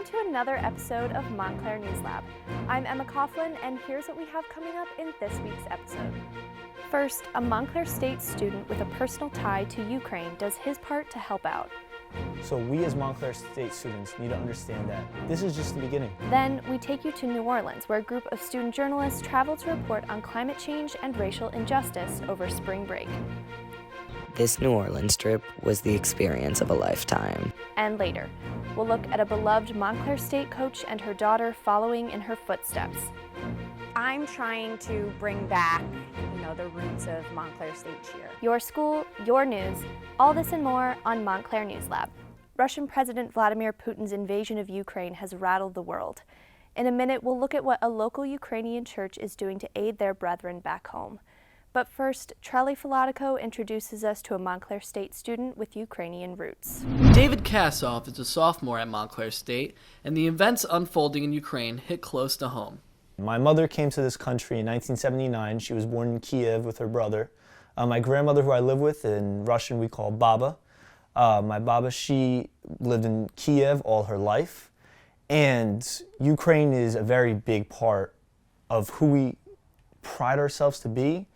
to another episode of Montclair News Lab. I'm Emma Caughlan, and here's what we have coming up in this week's episode. First, a Montclair State student with a personal tie to Ukraine does his part to help out. So we as Montclair State students need to understand that this is just the beginning. Then we take you to New Orleans, where a group of student journalists travel to report on climate change and racial injustice over spring break. This New Orleans trip was the experience of a lifetime. And later, we'll look at a beloved Montclair State coach and her daughter following in her footsteps. I'm trying to bring back, the roots of Montclair State Cheer. Your school, your news, all this and more on Montclair News Lab. Russian President Vladimir Putin's invasion of Ukraine has rattled the world. In a minute, we'll look at what a local Ukrainian church is doing to aid their brethren back home. But first, Falotico introduces us to a Montclair State student with Ukrainian roots. David Kassoff is a sophomore at Montclair State, and the events unfolding in Ukraine hit close to home. My mother came to this country in 1979. She was born in Kiev with her brother. My grandmother, who I live with, in Russian we call Baba. My Baba, she lived in Kiev all her life. And Ukraine is a very big part of who we pride ourselves to be.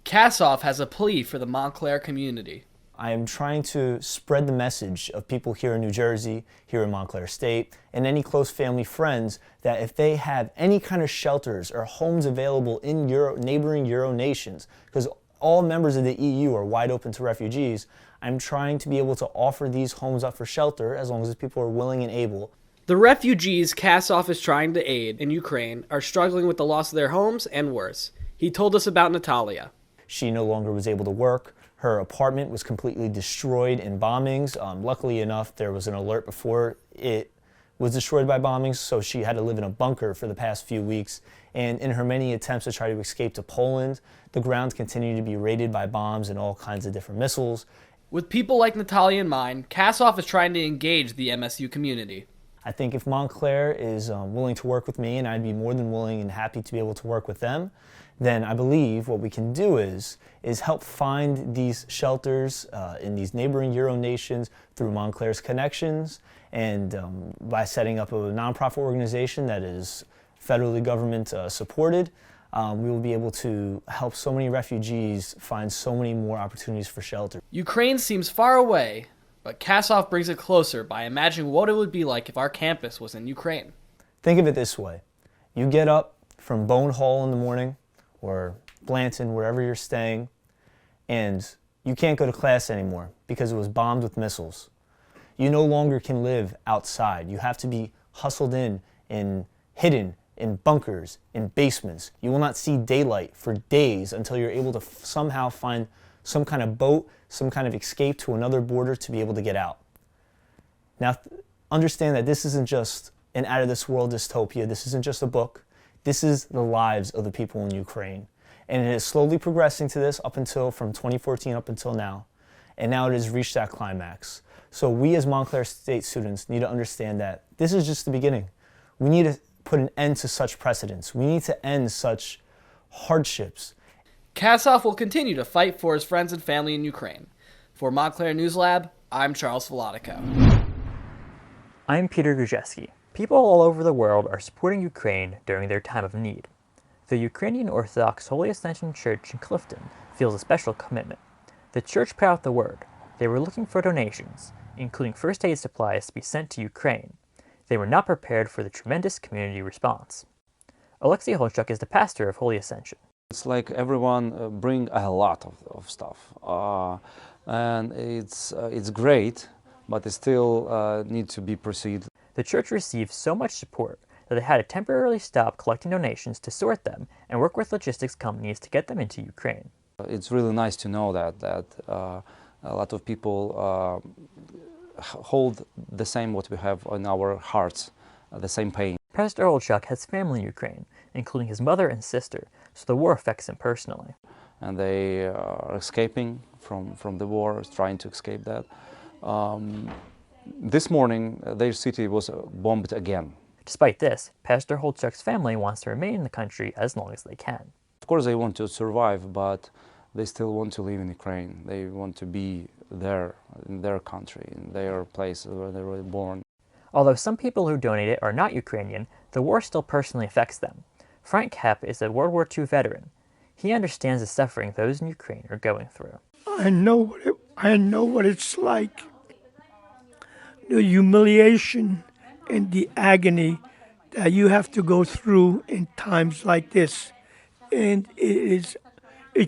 Kassoff has a plea for the Montclair community. I am trying to spread the message of people here in New Jersey, here in Montclair State, and any close family friends that if they have any kind of shelters or homes available in neighboring Euro nations, because all members of the EU are wide open to refugees, I'm trying to be able to offer these homes up for shelter as long as people are willing and able. The refugees Kassoff is trying to aid in Ukraine are struggling with the loss of their homes and worse. He told us about Natalia. She no longer was able to work. Her apartment was completely destroyed in bombings. Luckily enough, there was an alert before it was destroyed by bombings, so she had to live in a bunker for the past few weeks. And in her many attempts to try to escape to Poland, the ground continued to be raided by bombs and all kinds of different missiles. With people like Natalia in mind, Kassoff is trying to engage the MSU community. I think if Montclair is willing to work with me, and I'd be more than willing and happy to be able to work with them, then I believe what we can do is help find these shelters in these neighboring Euro nations through Montclair's connections and by setting up a nonprofit organization that is federally government supported. We will be able to help so many refugees find so many more opportunities for shelter. Ukraine seems far away, but Kassoff brings it closer by imagining what it would be like if our campus was in Ukraine. Think of it this way. You get up from Bone Hall in the morning, or Blanton, wherever you're staying, and you can't go to class anymore because it was bombed with missiles. You no longer can live outside. You have to be hustled in and hidden in bunkers, in basements. You will not see daylight for days until you're able to somehow find some kind of boat, some kind of escape to another border to be able to get out. Now, understand that this isn't just an out-of-this-world dystopia. This isn't just a book. This is the lives of the people in Ukraine. And it is slowly progressing to this from 2014 up until now. And now it has reached that climax. So we as Montclair State students need to understand that this is just the beginning. We need to put an end to such precedents. We need to end such hardships. Kassoff will continue to fight for his friends and family in Ukraine. For Montclair News Lab, I'm Charles Falotico. I'm Peter Guziejewski. People all over the world are supporting Ukraine during their time of need. The Ukrainian Orthodox Holy Ascension Church in Clifton feels a special commitment. The church put out the word. They were looking for donations, including first aid supplies to be sent to Ukraine. They were not prepared for the tremendous community response. Alexei Holchuk is the pastor of Holy Ascension. It's like everyone bring a lot of stuff, and it's great, but it still need to be proceeded. The church received so much support that they had to temporarily stop collecting donations to sort them and work with logistics companies to get them into Ukraine. It's really nice to know that a lot of people hold the same what we have in our hearts, the same pain. Pastor Holchuk has family in Ukraine, including his mother and sister, so the war affects him personally. And they are escaping from the war, trying to escape that. This morning, their city was bombed again. Despite this, Pastor Holchuk's family wants to remain in the country as long as they can. Of course, they want to survive, but they still want to live in Ukraine. They want to be there, in their country, in their place where they were born. Although some people who donated are not Ukrainian, the war still personally affects them. Frank Hepp is a World War II veteran. He understands the suffering those in Ukraine are going through. I know what it's like. The humiliation and the agony that you have to go through in times like this. And it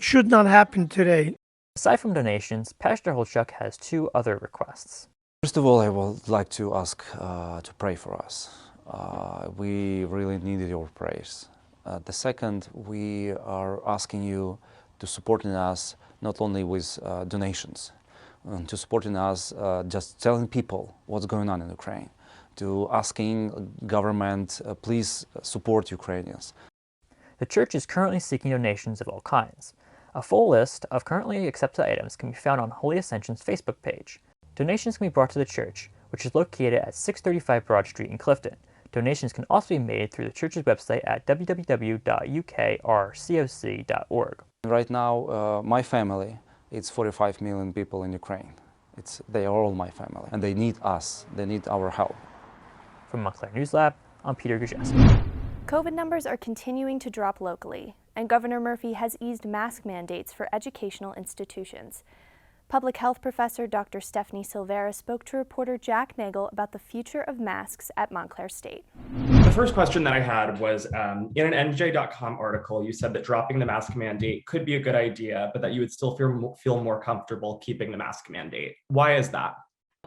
should not happen today. Aside from donations, Pastor Holchuk has two other requests. First of all, I would like to ask to pray for us. We really needed your prayers. The second, we are asking you to support us not only with donations, to supporting us just telling people what's going on in Ukraine, to asking government, please support Ukrainians. The church is currently seeking donations of all kinds. A full list of currently accepted items can be found on Holy Ascension's Facebook page. Donations can be brought to the church, which is located at 635 Broad Street in Clifton. Donations can also be made through the church's website at www.ukrcoc.org. Right now, my family, it's 45 million people in Ukraine. They are all my family, and they need us. They need our help. From Montclair News Lab, I'm Peter Guziejewski. COVID numbers are continuing to drop locally, and Governor Murphy has eased mask mandates for educational institutions. Public health professor Dr. Stephanie Silvera spoke to reporter Jack Nagle about the future of masks at Montclair State. The first question that I had was, in an NJ.com article, you said that dropping the mask mandate could be a good idea, but that you would still feel more comfortable keeping the mask mandate. Why is that?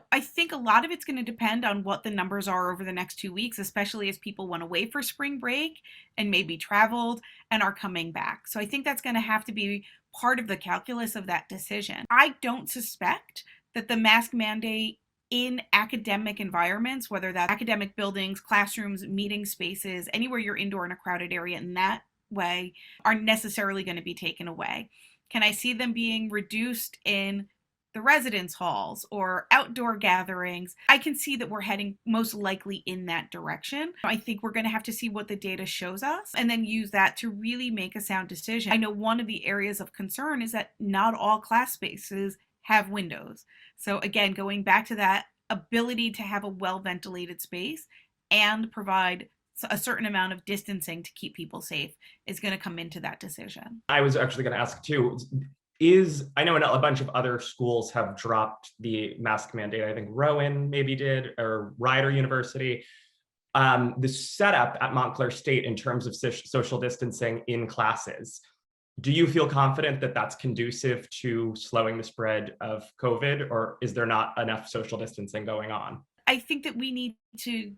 I think a lot of it's going to depend on what the numbers are over the next 2 weeks, especially as people went away for spring break and maybe traveled and are coming back. So I think that's going to have to be part of the calculus of that decision. I don't suspect that the mask mandate in academic environments, whether that's academic buildings, classrooms, meeting spaces, anywhere you're indoor in a crowded area in that way, are necessarily going to be taken away. Can I see them being reduced in the residence halls or outdoor gatherings? I can see that we're heading most likely in that direction. I think we're going to have to see what the data shows us and then use that to really make a sound decision. I know one of the areas of concern is that not all class spaces have windows. So again, going back to that ability to have a well-ventilated space and provide a certain amount of distancing to keep people safe is going to come into that decision. I was actually going to ask too, I know a bunch of other schools have dropped the mask mandate. I think Rowan maybe did, or Rider University. The setup at Montclair State in terms of social distancing in classes, do you feel confident that that's conducive to slowing the spread of COVID, or is there not enough social distancing going on? I think that we need to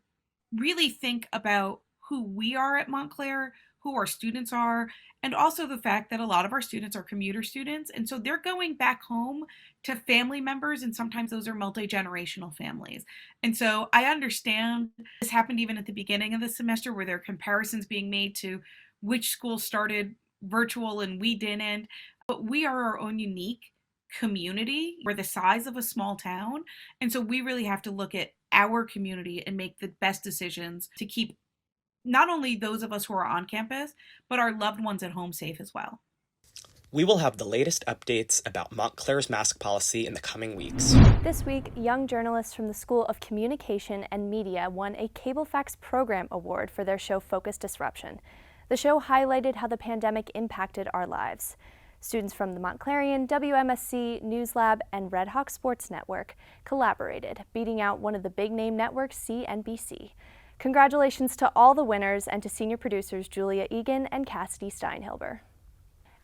really think about who we are at Montclair, who our students are, and also the fact that a lot of our students are commuter students. And so they're going back home to family members, and sometimes those are multi-generational families. And so I understand this happened even at the beginning of the semester where there are comparisons being made to which schools started virtual and we didn't. But we are our own unique community. We're the size of a small town. And so we really have to look at our community and make the best decisions to keep not only those of us who are on campus, but our loved ones at home safe as well. We will have the latest updates about Montclair's mask policy in the coming weeks. This week, young journalists from the School of Communication and Media won a Cablefax Program Award for their show Focus Disruption. The show highlighted how the pandemic impacted our lives. Students from the Montclarian, WMSC, News Lab, and Redhawks Sports Network collaborated, beating out one of the big-name networks, CNBC. Congratulations to all the winners and to senior producers Julia Egan and Cassidy Steinhilber.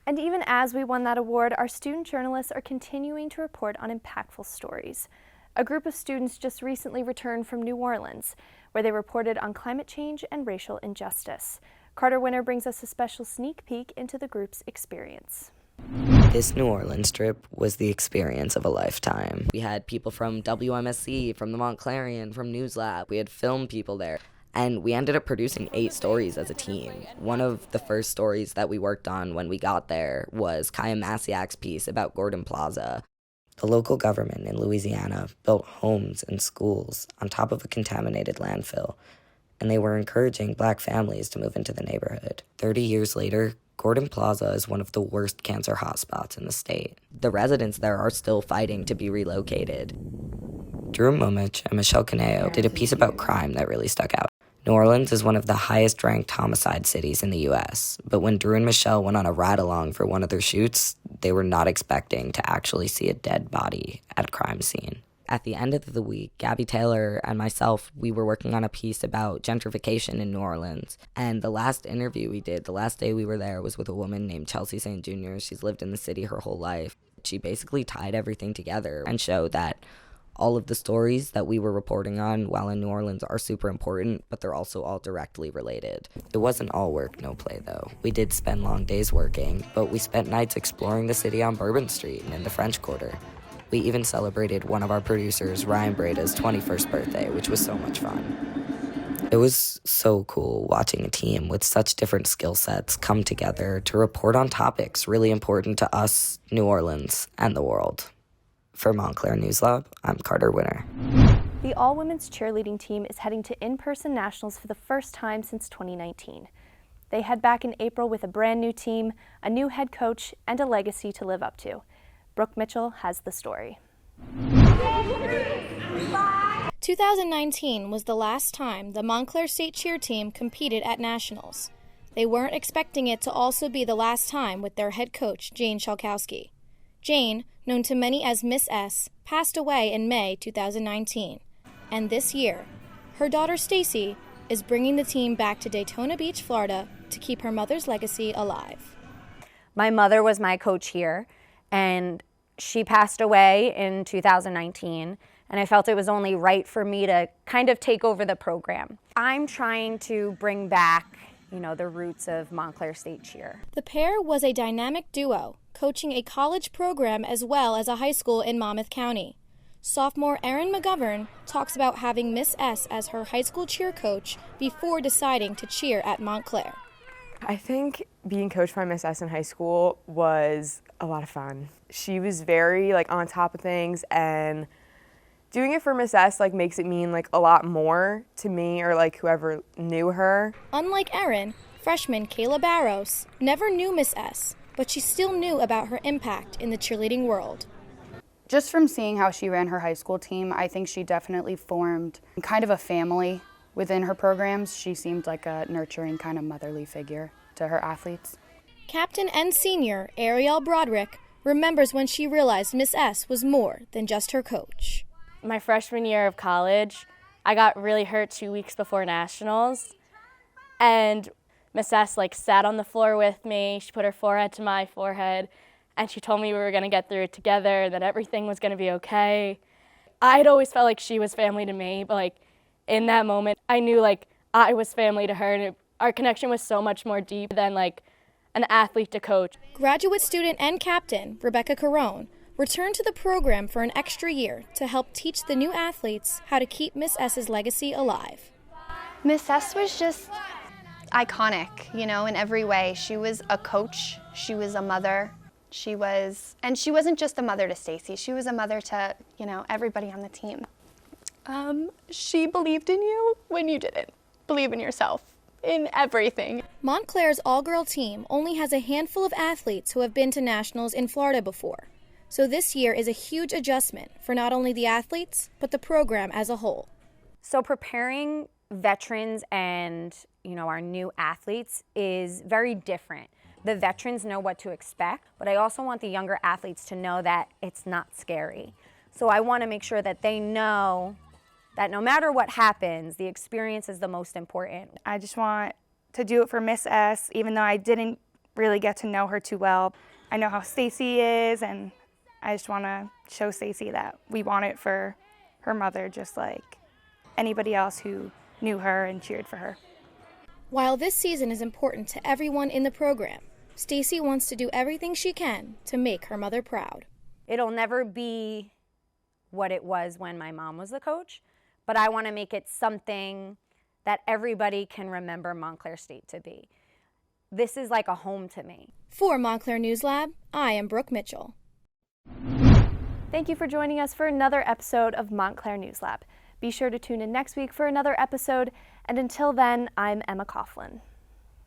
And even as we won that award, our student journalists are continuing to report on impactful stories. A group of students just recently returned from New Orleans, where they reported on climate change and racial injustice. Carter Winter brings us a special sneak peek into the group's experience. This New Orleans trip was the experience of a lifetime. We had people from WMSC, from the Montclarian, from News Lab. We had film people there. And we ended up producing 8 stories as a team. One of the first stories that we worked on when we got there was Kaya Masiak's piece about Gordon Plaza. The local government in Louisiana built homes and schools on top of a contaminated landfill, and they were encouraging Black families to move into the neighborhood. 30 years later, Gordon Plaza is one of the worst cancer hotspots in the state. The residents there are still fighting to be relocated. Drew Momich and Michelle Caneo did a piece about crime that really stuck out. New Orleans is one of the highest-ranked homicide cities in the U.S., but when Drew and Michelle went on a ride-along for one of their shoots, they were not expecting to actually see a dead body at a crime scene. At the end of the week, Gabby Taylor and myself, we were working on a piece about gentrification in New Orleans. And the last interview we did, the last day we were there, was with a woman named Chelsea St. Jr. She's lived in the city her whole life. She basically tied everything together and showed that all of the stories that we were reporting on while in New Orleans are super important, but they're also all directly related. It wasn't all work, no play, though. We did spend long days working, but we spent nights exploring the city on Bourbon Street and in the French Quarter. We even celebrated one of our producers, Ryan Breda's 21st birthday, which was so much fun. It was so cool watching a team with such different skill sets come together to report on topics really important to us, New Orleans, and the world. For Montclair News Lab, I'm Carter Winter. The all-women's cheerleading team is heading to in-person nationals for the first time since 2019. They head back in April with a brand new team, a new head coach, and a legacy to live up to. Brooke Mitchell has the story. 2019 was the last time the Montclair State cheer team competed at nationals. They weren't expecting it to also be the last time with their head coach, Jane Shalkowski. Jane, known to many as Miss S, passed away in May 2019. And this year, her daughter Stacy is bringing the team back to Daytona Beach, Florida to keep her mother's legacy alive. My mother was my coach here, and she passed away in 2019, and I felt it was only right for me to kind of take over the program. I'm trying to bring back, the roots of Montclair State Cheer. The pair was a dynamic duo, coaching a college program as well as a high school in Monmouth County. Sophomore Erin McGovern talks about having Miss S as her high school cheer coach before deciding to cheer at Montclair. I think being coached by Miss S in high school was a lot of fun. She was very on top of things, and doing it for Miss S makes it mean a lot more to me or whoever knew her. Unlike Erin, freshman Kayla Barros never knew Miss S, but she still knew about her impact in the cheerleading world. Just from seeing how she ran her high school team, I think she definitely formed kind of a family within her programs. She seemed like a nurturing kind of motherly figure to her athletes. Captain and senior Ariel Broderick remembers when she realized Miss S was more than just her coach. My freshman year of college, I got really hurt 2 weeks before nationals, and Miss S sat on the floor with me. She put her forehead to my forehead, and she told me we were going to get through it together, that everything was going to be okay. I'd always felt like she was family to me, but in that moment, I knew I was family to her, and our connection was so much more deep than an athlete to coach. Graduate student and captain Rebecca Carone returned to the program for an extra year to help teach the new athletes how to keep Miss S's legacy alive. Miss S was just iconic, in every way. She was a coach, she was a mother, she wasn't just a mother to Stacy, she was a mother to, everybody on the team. She believed in you when you didn't. Believe in yourself, in everything. Montclair's all-girl team only has a handful of athletes who have been to nationals in Florida before. So this year is a huge adjustment for not only the athletes, but the program as a whole. So preparing veterans and, our new athletes is very different. The veterans know what to expect, but I also want the younger athletes to know that it's not scary. So I want to make sure that they know that no matter what happens, the experience is the most important. I just want to do it for Miss S, even though I didn't really get to know her too well. I know how Stacy is, and I just want to show Stacy that we want it for her mother, just like anybody else who knew her and cheered for her. While this season is important to everyone in the program, Stacy wants to do everything she can to make her mother proud. It'll never be what it was when my mom was the coach, but I want to make it something that everybody can remember Montclair State to be. This is like a home to me. For Montclair News Lab, I am Brooke Mitchell. Thank you for joining us for another episode of Montclair News Lab. Be sure to tune in next week for another episode, and until then, I'm Emma Caughlan.